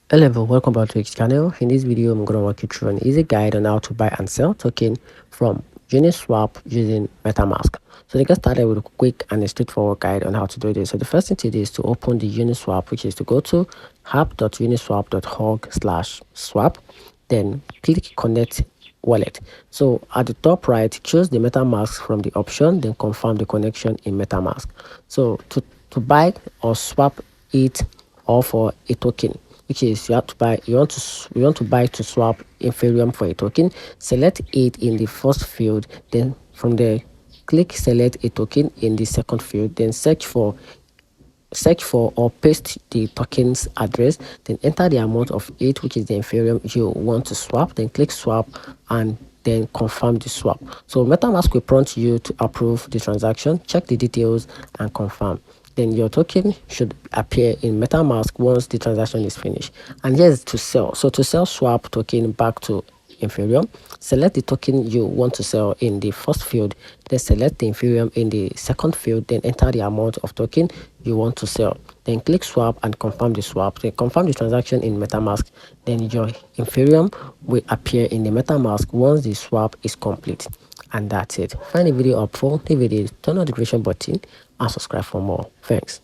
Hello everyone, welcome back to this channel. In this video, I'm going to walk you through an easy guide on how to buy and sell token from Uniswap using MetaMask. So to get started with a quick and a straightforward guide on how to do this. So the first thing to do is to open the Uniswap, which is to go to app.uniswap.org/swap, then click connect wallet. So at the top right, choose the MetaMask from the option, then confirm the connection in MetaMask. So to buy or swap it or for a token, which is you want to buy to swap Ethereum for a token, select it in the first field, then from there click select a token in the second field, then search for or paste the token's address, then enter the amount of it, which is the Ethereum you want to swap, then click swap and then confirm the swap. So MetaMask will prompt you to approve the transaction, check the details and confirm. Then your token should appear in MetaMask once the transaction is finished. And here's to sell. So to sell swap token back to Ethereum, select the token you want to sell in the first field, then select the Ethereum in the second field, then enter the amount of token you want to sell, then click swap and confirm the swap, then confirm the transaction in MetaMask. Then your Ethereum will appear in the MetaMask once the swap is complete. And that's it. Find the video helpful. If it is, turn on the notification button and subscribe for more. Thanks.